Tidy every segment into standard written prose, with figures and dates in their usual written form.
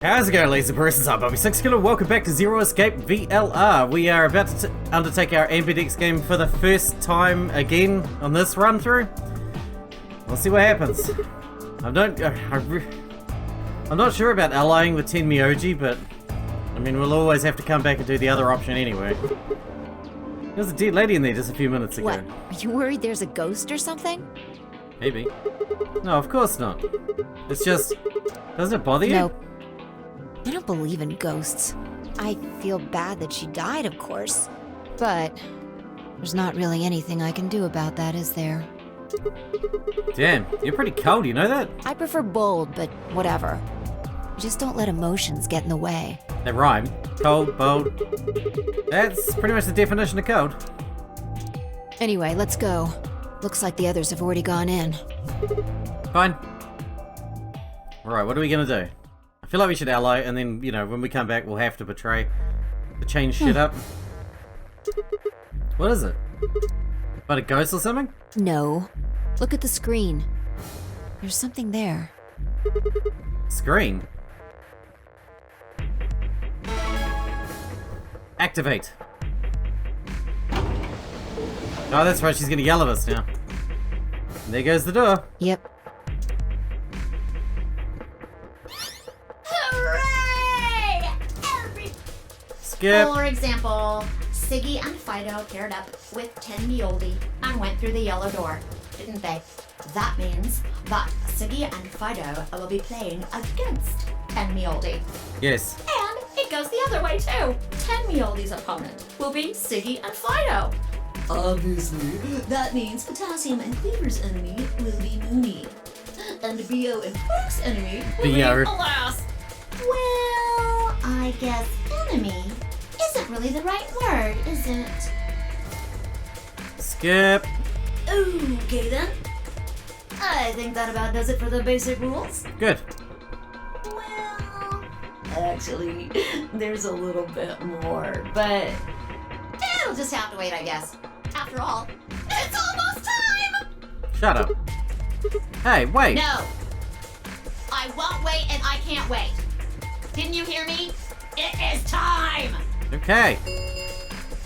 How's it going, ladies and persons? I'm Bobby Sixkilla. Welcome back to Zero Escape VLR. We are about to undertake our ambidex game for the first time again on this run through. We'll see what happens. I'm not sure about allying with Tenmyouji, but I mean, we'll always have to come back and do the other option anyway. There was a dead lady in there just a few minutes ago. What? Are you worried there's a ghost or something? Maybe. No, of course not. It's just... doesn't it bother you? Nope. I don't believe in ghosts. I feel bad that she died, of course. But there's not really anything I can do about that, is there? Damn, you're pretty cold, you know that? I prefer bold, but whatever. Just don't let emotions get in the way. They rhyme. Cold, bold. That's pretty much the definition of cold. Anyway, let's go. Looks like the others have already gone in. Fine. Alright, what are we gonna do? I feel like we should ally, and then, you know, when we come back, we'll have to betray to change shit up. What is it? About a ghost or something? No. Look at the screen. There's something there. Screen? Activate. Oh, that's right, she's gonna yell at us now. And there goes the door. Yep. Hooray! Skip. For example, Siggy and Fido paired up with Tenmyouji and went through the yellow door, didn't they? That means that Siggy and Fido will be playing against Tenmyouji. Yes. And it goes the other way too. Tenmyouji's opponent will be Siggy and Fido. Obviously, that means Potassium and Cleaver's enemy will be Mooney. And Bio and Hook's enemy will be Bio. Alas. Well, I guess enemy isn't really the right word, is it? Skip. Okay then. I think that about does it for the basic rules. Good. Well, actually, there's a little bit more, but it'll just have to wait, I guess. After all, it's almost time! Shut up. Hey, wait. No! I won't wait and I can't wait. Didn't you hear me? It is time! Okay.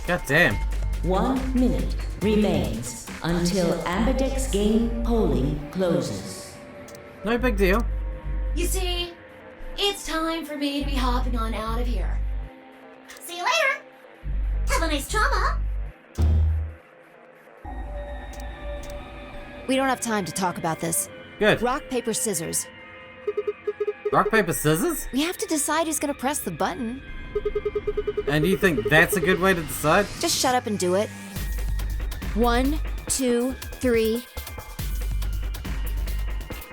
God damn. 1 minute remains until ambidex game polling closes. No big deal. You see, it's time for me to be hopping on out of here. See you later! Have a nice trauma! We don't have time to talk about this. Good. Rock, paper, scissors. Rock, paper, scissors? We have to decide who's gonna press the button. And you think that's a good way to decide? Just shut up and do it. 1, 2, 3.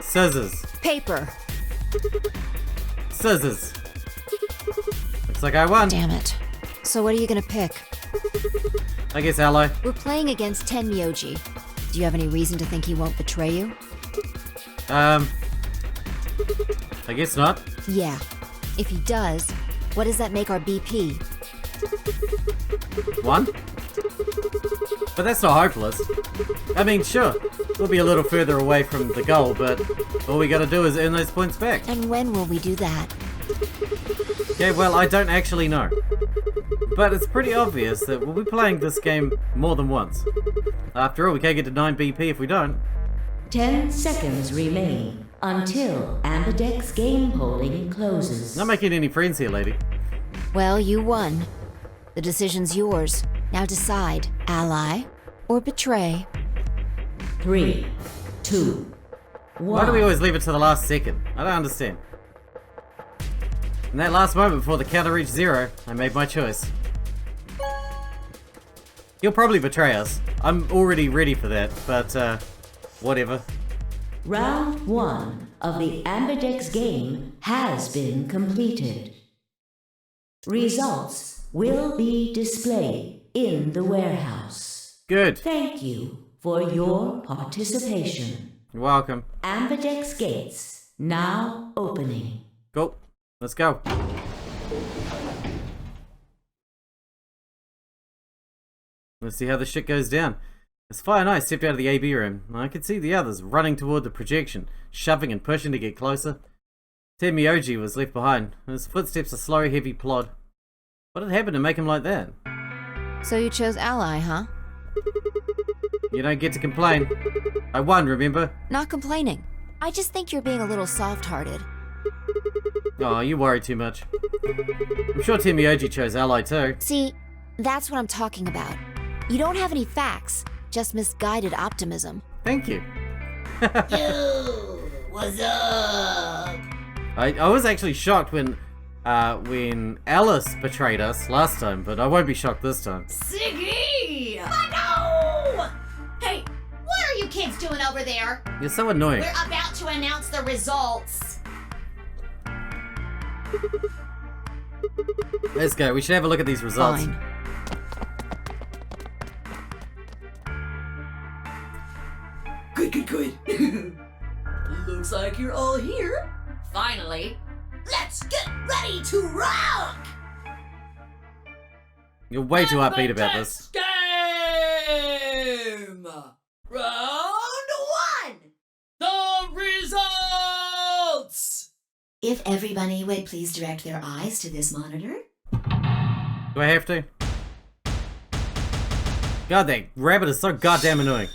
Scissors. Paper. Scissors. Looks like I won. Damn it. So what are you gonna pick? I guess ally. We're playing against Tenmyouji. Do you have any reason to think he won't betray you? I guess not. Yeah. If he does, what does that make our BP? 1? But that's not hopeless. I mean, sure, we'll be a little further away from the goal, but all we gotta do is earn those points back. And when will we do that? Yeah, well, I don't actually know. But it's pretty obvious that we'll be playing this game more than once. After all, we can't get to 9 BP if we don't. 10 seconds remain until ambidex game polling closes. Not making any friends here, lady. Well, you won. The decision's yours. Now decide, ally or betray. 3, 2, 1. Why do we always leave it to the last second? I don't understand. In that last moment before the counter reached 0, I made my choice. He'll probably betray us. I'm already ready for that, but, whatever. Round 1 of the ambidex game has been completed. Results will be displayed in the warehouse. Good. Thank you for your participation. You're welcome. Ambidex gates now opening. Cool. Let's go. Let's see how this shit goes down. As Fire and I stepped out of the AB room, I could see the others running toward the projection, shoving and pushing to get closer. Tenmyouji was left behind. His footsteps a slow, heavy plod. What had happened to make him like that? So you chose ally, huh? You don't get to complain. I won, remember? Not complaining. I just think you're being a little soft-hearted. Oh, you worry too much. I'm sure Tenmyouji chose ally too. See, that's what I'm talking about. You don't have any facts, just misguided optimism. Thank you. Yo, what's up? I was actually shocked when Alice betrayed us last time, but I won't be shocked this time. Siggy! No! Hey, what are you kids doing over there? You're so annoying. We're about to announce the results. Let's go. We should have a look at these results. Fine. Good. Looks like you're all here. Finally. Let's get ready to rock! You're way too upbeat about this. Game! Round 1! The results! If everybody would please direct their eyes to this monitor. Do I have to? God, that rabbit is so goddamn annoying.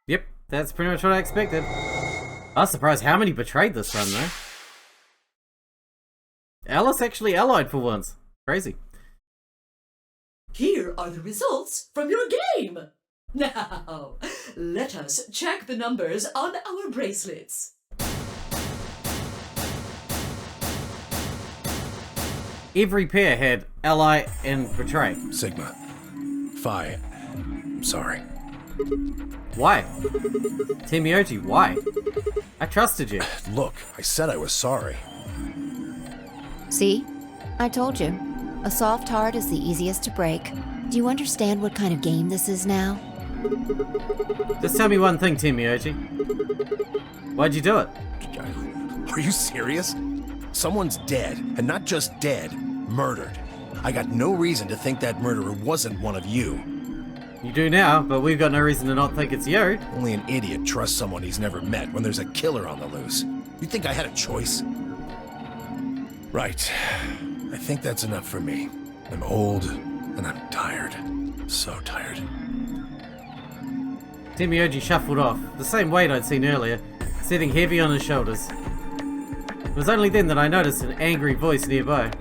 Yep, that's pretty much what I expected. I was surprised how many betrayed this run, though. Alice actually allied for once. Crazy. Here are the results from your game. Now, let us check the numbers on our bracelets. Every pair had ally and betray. Sigma. Phi. I'm sorry. Why? Tenmyouji, why? I trusted you. Look, I said I was sorry. See? I told you. A soft heart is the easiest to break. Do you understand what kind of game this is now? Just tell me one thing, Tenmyouji. Why'd you do it? Are you serious? Someone's dead, and not just dead, murdered. I got no reason to think that murderer wasn't one of you. You do now, but we've got no reason to not think it's you. Only an idiot trusts someone he's never met when there's a killer on the loose. You think I had a choice? Right. I think that's enough for me. I'm old, and I'm tired. So tired. Tenmyouji shuffled off, the same weight I'd seen earlier, sitting heavy on his shoulders. It was only then that I noticed an angry voice nearby.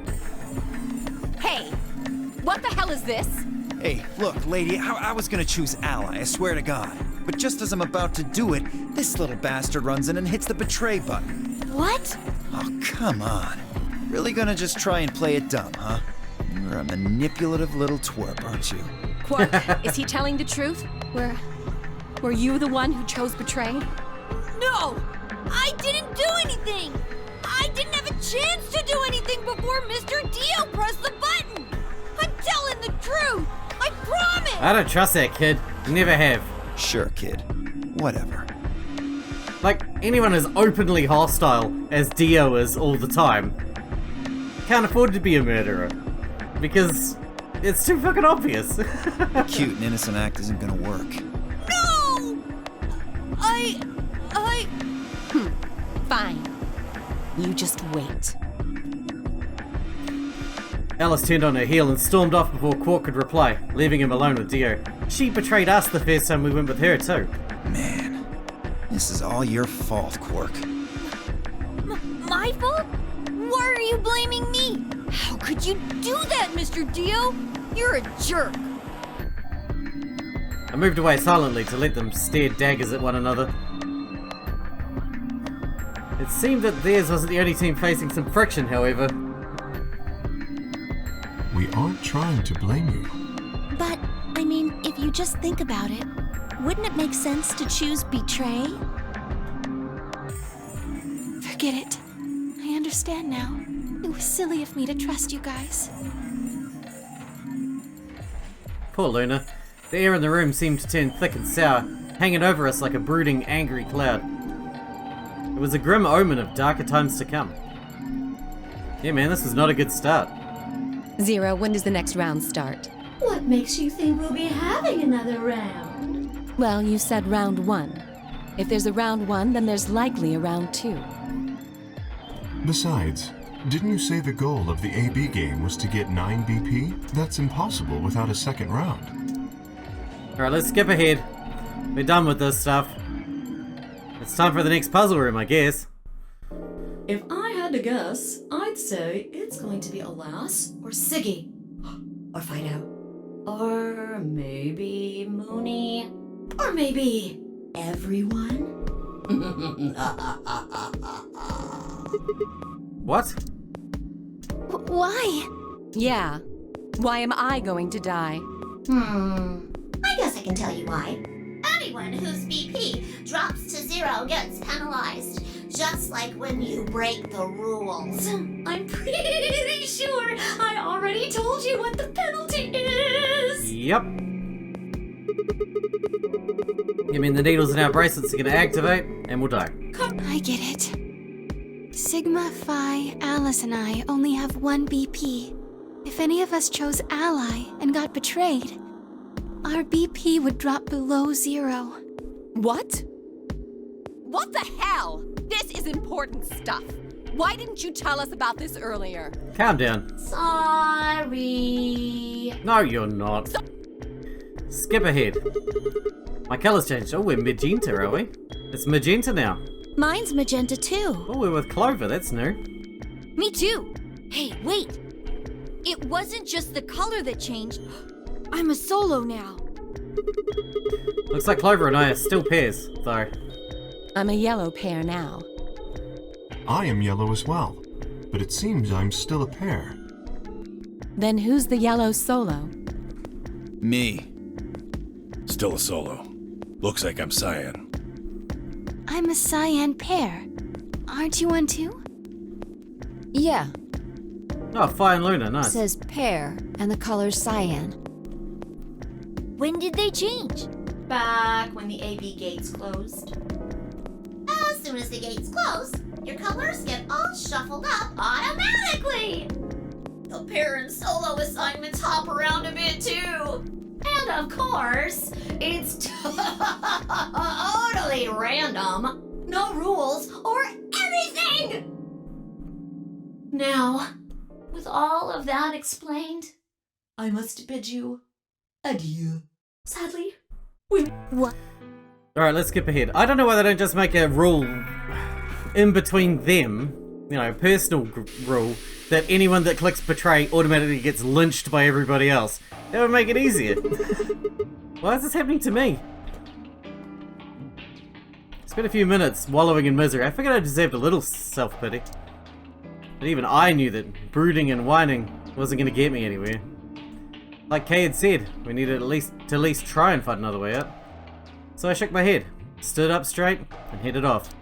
Hey! What the hell is this? Hey, look, lady, I was gonna choose ally, I swear to God. But just as I'm about to do it, this little bastard runs in and hits the betray button. What? Oh, come on. Really gonna just try and play it dumb, huh? You're a manipulative little twerp, aren't you? Quark, is he telling the truth? Were you the one who chose betray? No! I didn't do anything! I didn't have a chance to do anything before Mr. Dio pressed the button! I'm telling the truth! I promise! I don't trust that kid. Never have. Sure, kid. Whatever. Like, anyone as openly hostile as Dio is all the time can't afford to be a murderer. Because it's too fucking obvious. Cute and innocent act isn't gonna work. No! Fine. You just wait. Alice turned on her heel and stormed off before Quark could reply, leaving him alone with Dio. She betrayed us the first time we went with her too. Man, this is all your fault, Quark. My fault? Why are you blaming me? How could you do that, Mr. Dio? You're a jerk. I moved away silently to let them stare daggers at one another. It seemed that theirs wasn't the only team facing some friction, however. We aren't trying to blame you. But, I mean, if you just think about it, wouldn't it make sense to choose betray? Forget it. I understand now. It was silly of me to trust you guys. Poor Luna. The air in the room seemed to turn thick and sour, hanging over us like a brooding, angry cloud. It was a grim omen of darker times to come. Yeah, man, this was not a good start. Zero, when does the next round start? What makes you think we'll be having another round? Well, you said round 1. If there's a round 1, then there's likely a round 2. Besides, didn't you say the goal of the AB game was to get 9 BP? That's impossible without a second round. Alright, let's skip ahead. We're done with this stuff. It's time for the next puzzle room, I guess. If I had to guess, I'd say it's going to be Alas or Siggy. Or Fido. Or maybe Mooney. Or maybe everyone. What? Why? Yeah. Why am I going to die? I guess I can tell you why. Anyone whose BP drops to 0 gets penalized. Just like when you break the rules. I'm pretty sure I already told you what the penalty is. Yep. Give me the needles in our bracelets are gonna activate, and we'll die. I get it. Sigma, Phi, Alice, and I only have 1 BP. If any of us chose Ally and got betrayed, our BP would drop below 0. What? What the hell? This is important stuff. Why didn't you tell us about this earlier? Calm down. Sorry. No, you're not. Skip ahead. My color's changed. Oh, we're magenta, are we? It's magenta now. Mine's magenta too. Oh, we're with Clover. That's new. Me too. Hey, wait. It wasn't just the color that changed. I'm a solo now. Looks like Clover and I are still pairs, though. I'm a yellow pair now. I am yellow as well, but it seems I'm still a pair. Then who's the yellow solo? Me. Still a solo. Looks like I'm cyan. I'm a cyan pair. Aren't you one too? Yeah, Oh, Phi and Luna, nice. says pair, and the color's cyan. When did they change? Back when the AB gates closed. As soon as the gates close, your colors get all shuffled up automatically. The pair and solo assignments hop around a bit too. And of course, it's totally random. No rules or anything! Now, with all of that explained, I must bid you adieu. Sadly, What? Alright, let's skip ahead. I don't know why they don't just make a rule in between them, you know, personal rule, that anyone that clicks betray automatically gets lynched by everybody else. That would make it easier. Why is this happening to me? Spent a few minutes wallowing in misery. I figured I deserved a little self-pity. But even I knew that brooding and whining wasn't going to get me anywhere. Like Kay had said, we needed to at least try and find another way out. So I shook my head, stood up straight, and headed off.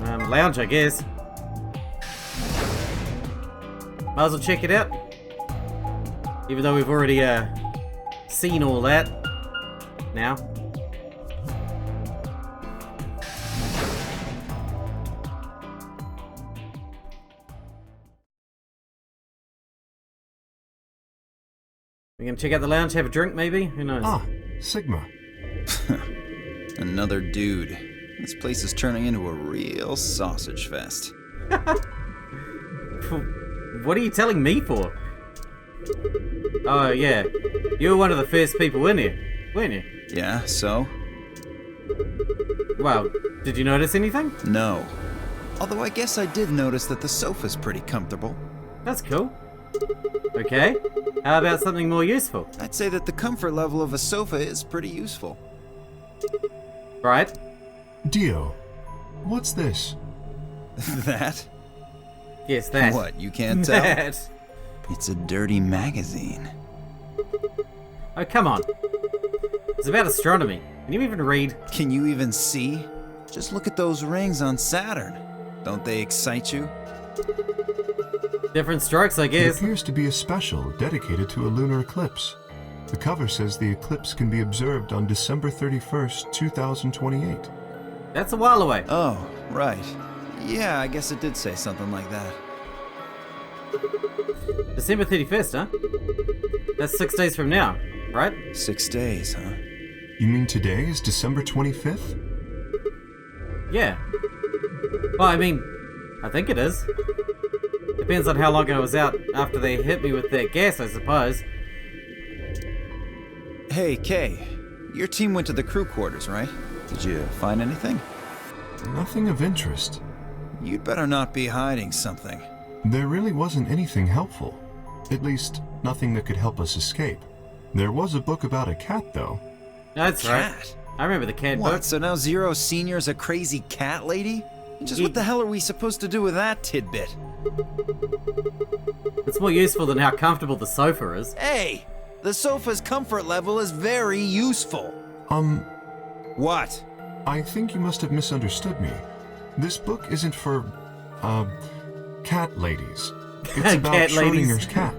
Lounge, I guess. Might as well check it out. Even though we've already seen all that now. We're gonna check out the lounge, have a drink maybe? Who knows? Ah, Sigma. Another dude. This place is turning into a real sausage fest. What are you telling me for? Oh yeah, you were one of the first people in here, weren't you? Yeah, so? Wow, did you notice anything? No. Although I guess I did notice that the sofa's pretty comfortable. That's cool. Okay, how about something more useful? I'd say that the comfort level of a sofa is pretty useful. Right? Dio, what's this? That? Yes, that. What, you can't tell? That. It's a dirty magazine. Oh, come on. It's about astronomy. Can you even read? Can you even see? Just look at those rings on Saturn. Don't they excite you? Different strokes, I It guess. appears to be a special dedicated to a lunar eclipse. The cover says the eclipse can be observed on December 31st, 2028. That's a while away. Oh, right. Yeah, I guess it did say something like that. December 31st, huh? That's 6 days from now, right? 6 days, huh? You mean today is December 25th? Yeah. Well, I mean, I think it is. Depends on how long I was out after they hit me with that gas, I suppose. Hey, Kay. Your team went to the crew quarters, right? Did you find anything? Nothing of interest. You'd better not be hiding something. There really wasn't anything helpful. At least, nothing that could help us escape. There was a book about a cat, though. That's right. Cat? I remember the cat What, book. so now Zero Senior's a crazy cat lady? Just what the hell are we supposed to do with that tidbit? It's more useful than how comfortable the sofa is. Hey! The sofa's comfort level is very useful. What? I think you must have misunderstood me. This book isn't for, cat ladies. It's about Cat ladies. Schrodinger's cat.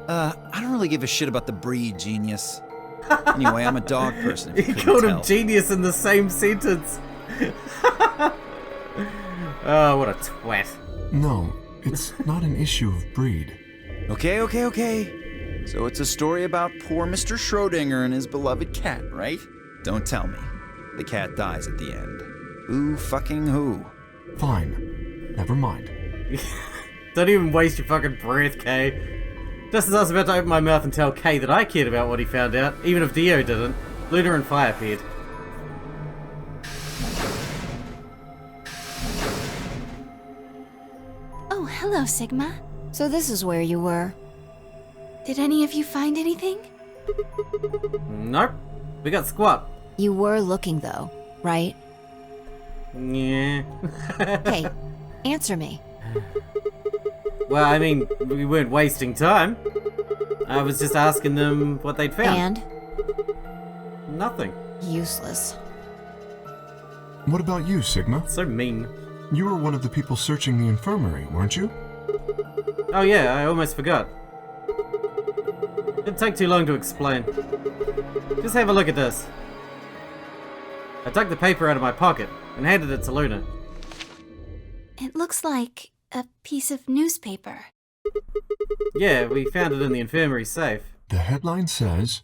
I don't really give a shit about the breed, genius. Anyway, I'm a dog person, if You you called couldn't him tell. genius in the same sentence. Oh, what a twat. No, it's not an issue of breed. Okay. So it's a story about poor Mr. Schrodinger and his beloved cat, right? Don't tell me. The cat dies at the end. Who fucking who? Fine. Never mind. Don't even waste your fucking breath, Kay. Just as I was about to open my mouth and tell Kay that I cared about what he found out, even if Dio didn't, Luna and Fire appeared. Oh, hello, Sigma. So this is where you were. Did any of you find anything? Nope. We got squat. You were looking though, right? Yeah. Hey, answer me. Well, I mean, we weren't wasting time. I was just asking them what they'd found. And? Nothing. Useless. What about you, Sigma? So mean. You were one of the people searching the infirmary, weren't you? Oh yeah, I almost forgot. Didn't take too long to explain. Just have a look at this. I dug the paper out of my pocket and handed it to Luna. It looks like a piece of newspaper. Yeah, we found it in the infirmary safe. The headline says,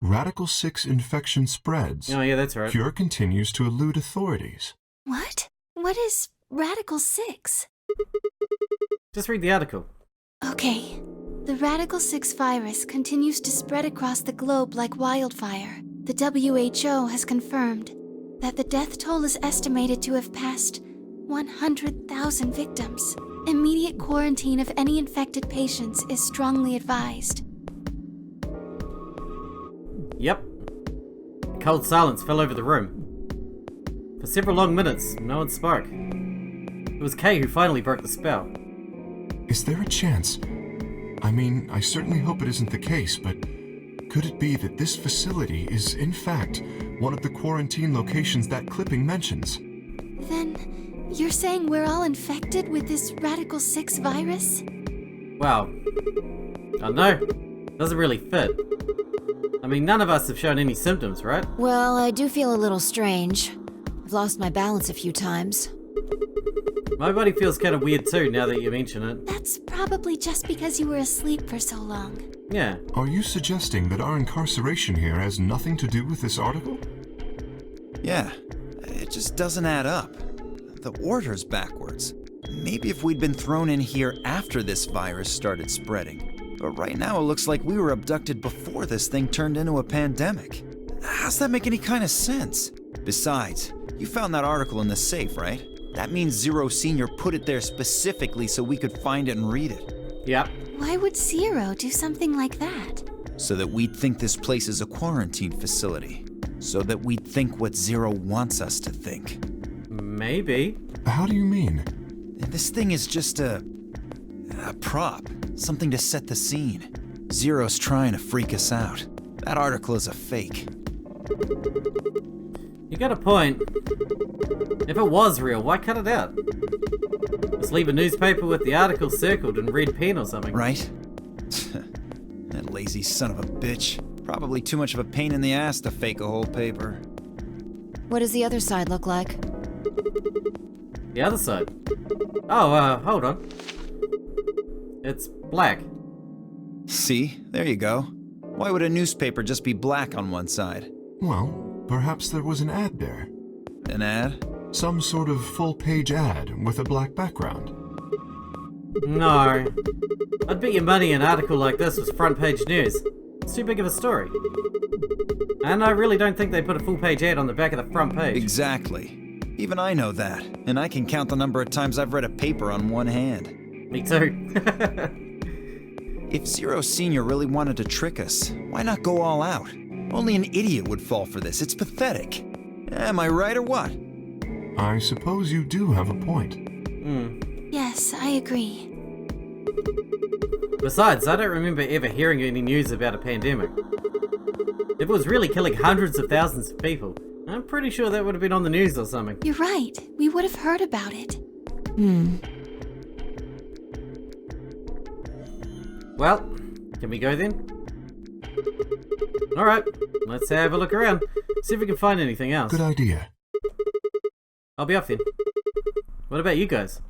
Radical 6 infection spreads. Oh yeah, that's right. Cure continues to elude authorities. What? What is Radical 6? Just read the article. Okay. The Radical 6 virus continues to spread across the globe like wildfire. The WHO has confirmed that the death toll is estimated to have passed 100,000 victims. Immediate quarantine of any infected patients is strongly advised. Yep. Cold silence fell over the room. For several long minutes, no one spoke. It was Kay who finally broke the spell. Is there a chance? I mean, I certainly hope it isn't the case, but could it be that this facility is, in fact, one of the quarantine locations that clipping mentions? Then, you're saying we're all infected with this Radical 6 virus? Well, I know. Doesn't really fit. I mean, none of us have shown any symptoms, right? Well, I do feel a little strange. I've lost my balance a few times. My body feels kind of weird too, now that you mention it. That's probably just because you were asleep for so long. Yeah. Are you suggesting that our incarceration here has nothing to do with this article? Yeah, it just doesn't add up. The order's backwards. Maybe if we'd been thrown in here after this virus started spreading. But right now it looks like we were abducted before this thing turned into a pandemic. How's that make any kind of sense? Besides, you found that article in the safe, right? That means Zero Senior put it there specifically so we could find it and read it. Yep. Why would Zero do something like that? So that we'd think this place is a quarantine facility. So that we'd think what Zero wants us to think. Maybe. How do you mean? This thing is just a prop. Something to set the scene. Zero's trying to freak us out. That article is a fake. You got a point. If it was real, why cut it out? Just leave a newspaper with the article circled in red pen or something. Right? That lazy son of a bitch. Probably too much of a pain in the ass to fake a whole paper. What does the other side look like? The other side. Oh, hold on. It's black. See? There you go. Why would a newspaper just be black on one side? Well, perhaps there was an ad there. An ad? Some sort of full-page ad with a black background. No. I'd bet your money an article like this was front-page news. It's too big of a story. And I really don't think they put a full-page ad on the back of the front page. Exactly. Even I know that, and I can count the number of times I've read a paper on one hand. Me too. If Zero Senior really wanted to trick us, why not go all out? Only an idiot would fall for this. It's pathetic. Am I right or what? I suppose you do have a point. Yes, I agree. Besides, I don't remember ever hearing any news about a pandemic. If it was really killing hundreds of thousands of people, I'm pretty sure that would have been on the news or something. You're right. We would have heard about it. Well, can we go then? Alright, let's have a look around. See if we can find anything else. Good idea. I'll be off then. What about you guys?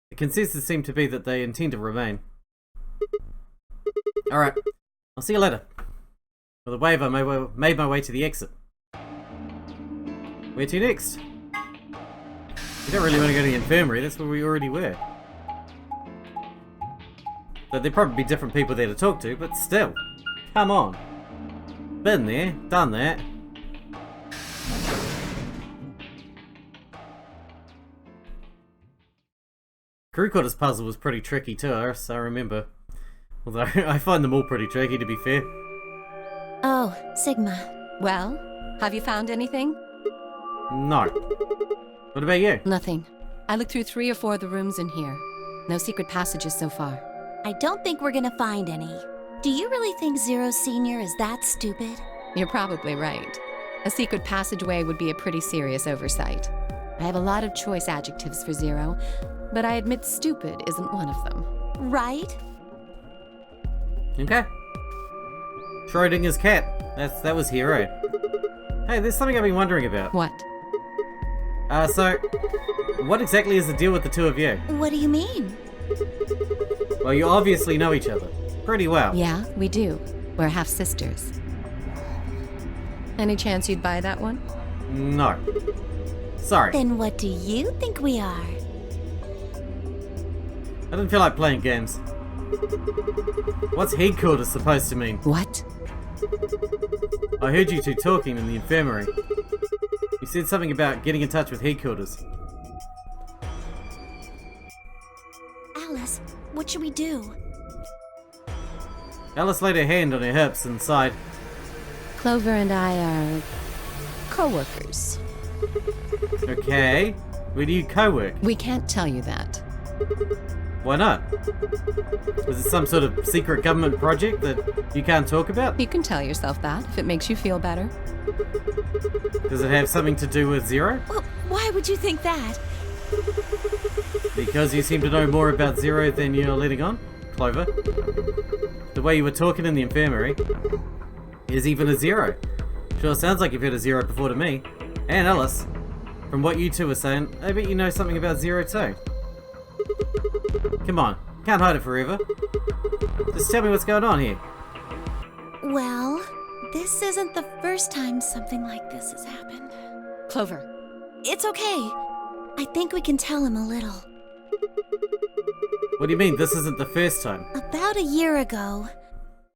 The consensus seemed to be that they intend to remain. Alright, I'll see you later. With a wave, I made my way to the exit. Where to next? We don't really want to go to the infirmary, that's where we already were. Though there'd probably be different people there to talk to, but still. Come on. Been there, done that. Crew quarters puzzle was pretty tricky too, I remember. Although, I find them all pretty tricky to be fair. Oh, Sigma. Well, have you found anything? No. What about you? Nothing. I looked through 3 or 4 of the rooms in here. No secret passages so far. I don't think we're gonna find any. Do you really think Zero Senior is that stupid? You're probably right. A secret passageway would be a pretty serious oversight. I have a lot of choice adjectives for Zero, but I admit stupid isn't one of them. Right? Okay. Schrodinger's cat. That was Hero. Hey, there's something I've been wondering about. What? So, what exactly is the deal with the two of you? What do you mean? Well, you obviously know each other. Pretty well. Yeah, we do. We're half-sisters. Any chance you'd buy that one? No. Sorry. Then what do you think we are? I didn't feel like playing games. What's headquarters supposed to mean? What? I heard you two talking in the infirmary. You said something about getting in touch with headquarters. Alice, what should we do? Alice laid her hand on her hips and sighed. Clover and I are co-workers. Okay. Where do you co-work? We can't tell you that. Why not? Is it some sort of secret government project that you can't talk about? You can tell yourself that if it makes you feel better. Does it have something to do with Zero? Well, why would you think that? Because you seem to know more about Zero than you're letting on, Clover. The way you were talking in the infirmary is even a Zero. Sure sounds like you've heard a Zero before to me. And Alice. From what you two were saying, I bet you know something about Zero too. Come on, can't hide it forever. Just tell me what's going on here. Well, this isn't the first time something like this has happened. Clover. It's okay. I think we can tell him a little. What do you mean this isn't the first time? About a year ago,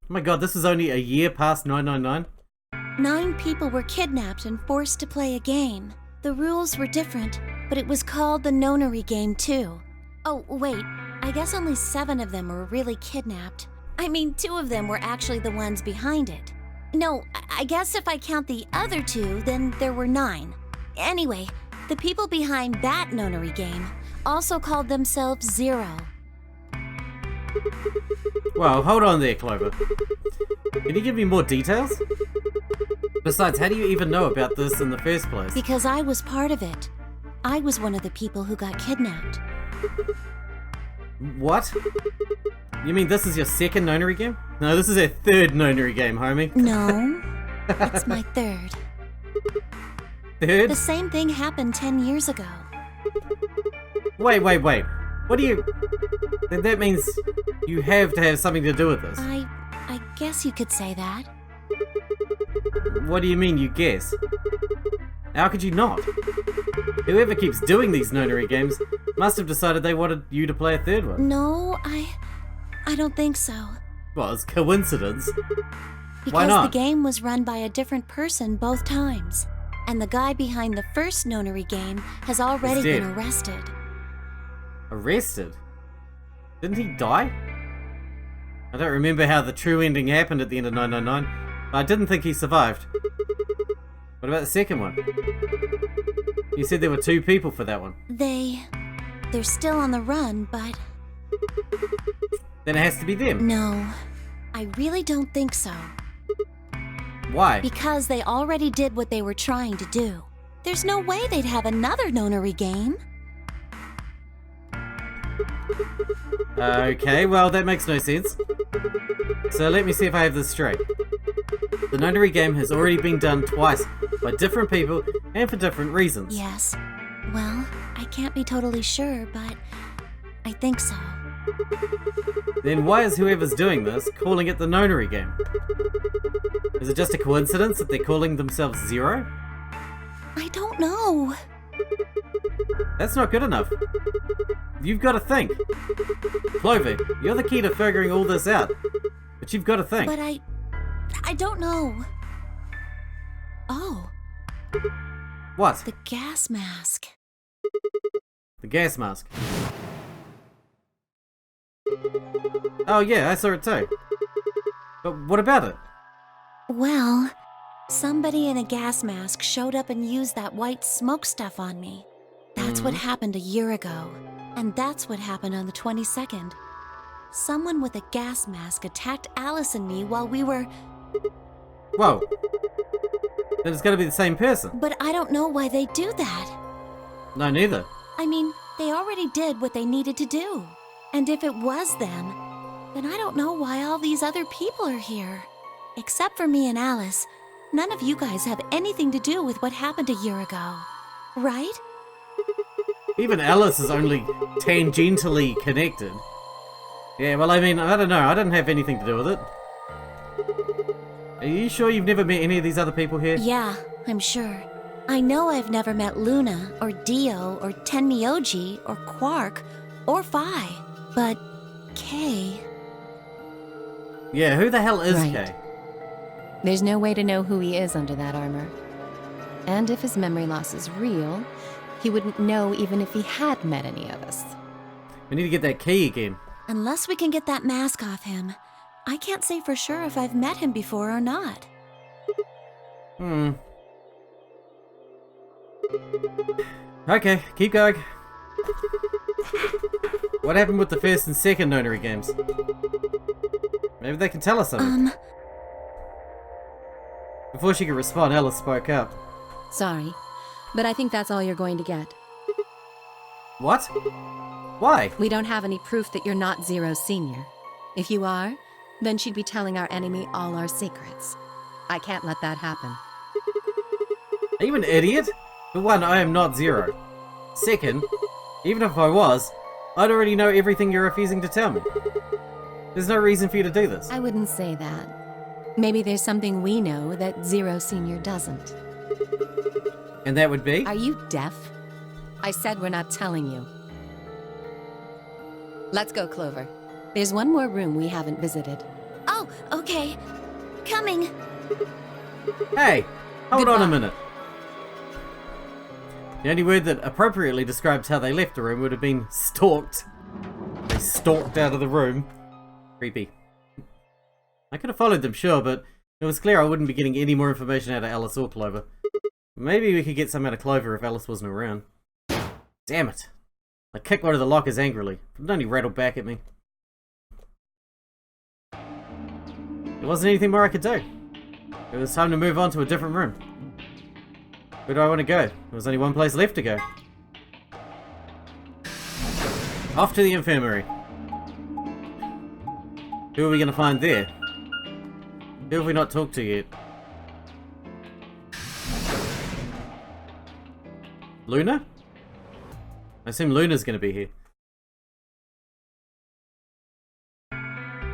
Oh my god, this is only a year past 999? 9 people were kidnapped and forced to play a game. The rules were different, but it was called the Nonary Game too. Oh, wait, I guess only 7 of them were really kidnapped. I mean, 2 of them were actually the ones behind it. No, I guess if I count the other 2, then there were 9. Anyway, the people behind that Nonary Game also called themselves Zero. Well, hold on there, Clover. Can you give me more details? Besides, how do you even know about this in the first place? Because I was part of it. I was one of the people who got kidnapped. What? You mean this is your second Nonary game? No, this is our third Nonary game, homie. No, it's my third. Third? The same thing happened 10 years ago. Wait. What do you... Then that means you have to have something to do with this. I guess you could say that. What do you mean, you guess? How could you not? Whoever keeps doing these Nonary games must have decided they wanted you to play a third one. No, I don't think so. Well, it's coincidence. Because Why not? the game was run by a different person both times. And the guy behind the first Nonary game has already He's dead. been arrested. Arrested? Didn't he die? I don't remember how the true ending happened at the end of 999, but I didn't think he survived. What about the second one? You said there were 2 people for that one. They're still on the run, but... Then it has to be them. No, I really don't think so. Why? Because they already did what they were trying to do. There's no way they'd have another Nonary game. Okay, well that makes no sense. So let me see if I have this straight. The Nonary game has already been done twice by different people and for different reasons. Yes. Well, I can't be totally sure, but I think so. Then why is whoever's doing this calling it the Nonary game? Is it just a coincidence that they're calling themselves Zero? I don't know. That's not good enough. You've got to think. Clover, you're the key to figuring all this out. But you've got to think. But I don't know. Oh. What? The gas mask. The gas mask. Oh yeah, I saw it too. But what about it? Well, somebody in a gas mask showed up and used that white smoke stuff on me. That's what happened a year ago. And that's what happened on the 22nd. Someone with a gas mask attacked Alice and me while we were... Whoa. Then it's gotta be the same person. But I don't know why they do that. No, neither. I mean, they already did what they needed to do. And if it was them, then I don't know why all these other people are here. Except for me and Alice, none of you guys have anything to do with what happened a year ago. Right? Even Alice is only tangentially connected. Yeah, well, I mean, I don't know. I didn't have anything to do with it. Are you sure you've never met any of these other people here? Yeah, I'm sure. I know I've never met Luna, or Dio, or Tenmyouji, or Quark, or Phi. But Kay... Yeah, who the hell is Right. Kay? There's no way to know who he is under that armor. And if his memory loss is real, he wouldn't know even if he had met any of us. We need to get that key again. Unless we can get that mask off him, I can't say for sure if I've met him before or not. Okay, keep going. What happened with the first and second Nonary games? Maybe they can tell us something. Before she could respond, Alice spoke up. Sorry, but I think that's all you're going to get. What? Why? We don't have any proof that you're not Zero Senior. If you are, then she'd be telling our enemy all our secrets. I can't let that happen. Are you an idiot? For one, I am not Zero. Second, even if I was, I'd already know everything you're refusing to tell me. There's no reason for you to do this. I wouldn't say that. Maybe there's something we know that Zero Senior doesn't. And that would be? Are you deaf? I said we're not telling you. Let's go, Clover. There's one more room we haven't visited. Oh, okay. Coming. Hey, hold Goodbye. on a minute. The only word that appropriately describes how they left the room would have been stalked. They stalked out of the room. Creepy. I could have followed them, sure, but it was clear I wouldn't be getting any more information out of Alice or Clover. Maybe we could get some out of Clover if Alice wasn't around. Damn it. I kicked one of the lockers angrily. It only rattled back at me. There wasn't anything more I could do. It was time to move on to a different room. Where do I want to go? There was only one place left to go. Off to the infirmary. Who are we going to find there? Who have we not talked to yet? Luna? I assume Luna's going to be here.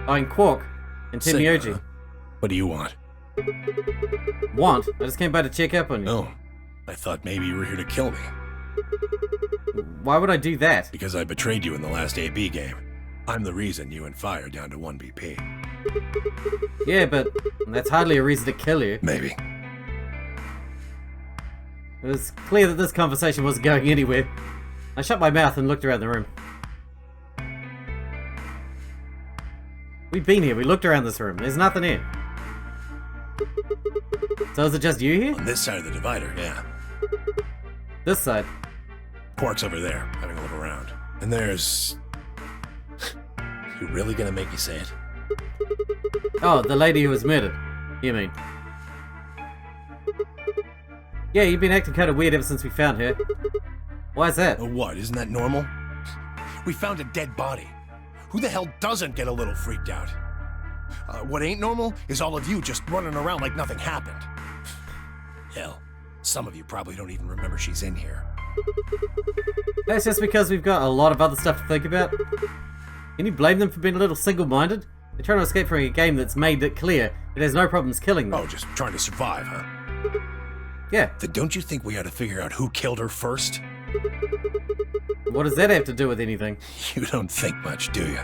I'm Quark and Tenmyouji. Sigma, what do you want? Want? I just came by to check up on you. Oh, I thought maybe you were here to kill me. Why would I do that? Because I betrayed you in the last AB game. I'm the reason you and Fi are down to 1 BP. Yeah, but that's hardly a reason to kill you. Maybe. It was clear that this conversation wasn't going anywhere. I shut my mouth and looked around the room. We've been here, we looked around this room. There's nothing here. So is it just you here? On this side of the divider, yeah. This side? Quark's over there, having a look around. And there's... You really gonna make me say it? Oh, the lady who was murdered. You mean? Yeah, you've been acting kind of weird ever since we found her. Why is that? Oh, what? Isn't that normal? We found a dead body. Who the hell doesn't get a little freaked out? What ain't normal is all of you just running around like nothing happened. Hell, some of you probably don't even remember she's in here. That's just because we've got a lot of other stuff to think about. Can you blame them for being a little single-minded? They're trying to escape from a game that's made it clear it has no problems killing them. Oh, just trying to survive, huh? Yeah. Then don't you think we ought to figure out who killed her first? What does that have to do with anything? You don't think much, do you?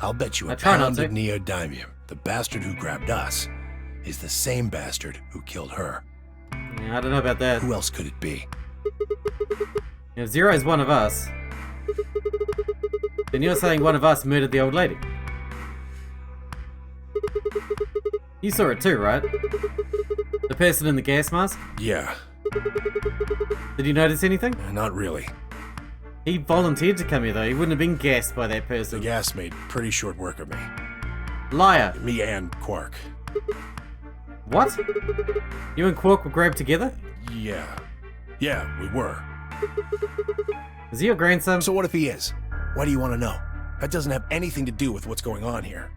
I'll bet you I a try not pound to. of neodymium, the bastard who grabbed us, is the same bastard who killed her. Yeah, I don't know about that. Who else could it be? If Zero is one of us, then you're saying one of us murdered the old lady. You saw it too, right? The person in the gas mask? Yeah, Did you notice anything? not really. He volunteered to come here though, he wouldn't have been gassed by that The person. gas made pretty short work of me. Liar! Me and Quark. What? You and Quark were grabbed together? Yeah. Yeah, we were. Is he your grandson? So what if he is? Why do you want to know? That doesn't have anything to do with what's going on here.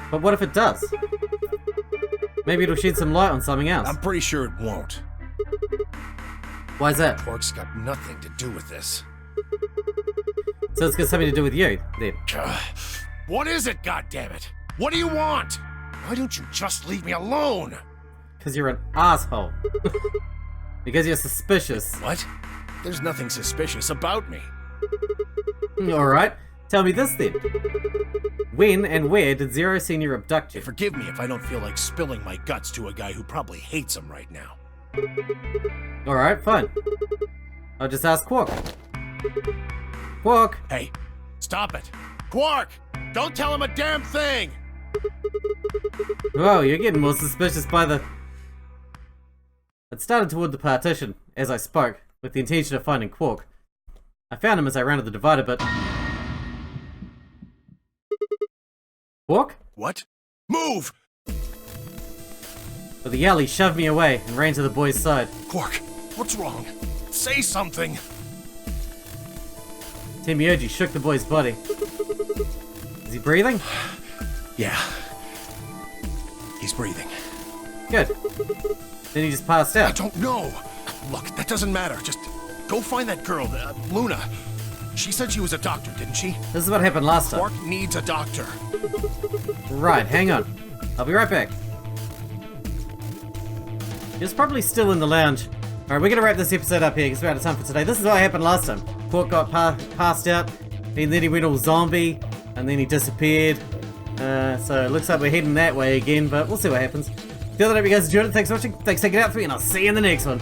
But what if it does? Maybe it'll shed some light on something else. I'm pretty sure it won't. Why is that? Quark's got nothing to do with this. So it's got something to do with you, then. What is it, goddammit? What do you want? Why don't you just leave me alone? Because you're an asshole. Because you're suspicious. What? There's nothing suspicious about me. Alright, tell me this then. When and where did Zero Senior abduct you? Forgive me if I don't feel like spilling my guts to a guy who probably hates him right now. Alright, fine. I'll just ask Quark. Quark! Hey, stop it. Quark! Don't tell him a damn thing! Whoa, you're getting more suspicious by the... It started toward the partition, as I spoke, with the intention of finding Quark. I found him as I rounded the divider, but... Quark? What? Move! With a yell, he shoved me away and ran to the boy's side. Quark, what's wrong? Say something! Tenmyouji shook the boy's body. Is he breathing? Yeah. He's breathing. Good. Then he just passed I out. don't know. Look, that doesn't matter. Just go find that girl, Luna. She said she was a doctor, didn't she? This is what happened last time. Quark needs a doctor. Right, hang on. I'll be right back. He's probably still in the lounge. Alright, we're gonna wrap this episode up here because we're out of time for today. This is what happened last time. Quark got passed out, and then he went all zombie, and then he disappeared. So it looks like we're heading that way again, but we'll see what happens. The other day, you guys enjoyed it. Thanks for watching. Thanks for taking it out for me, and I'll see you in the next one.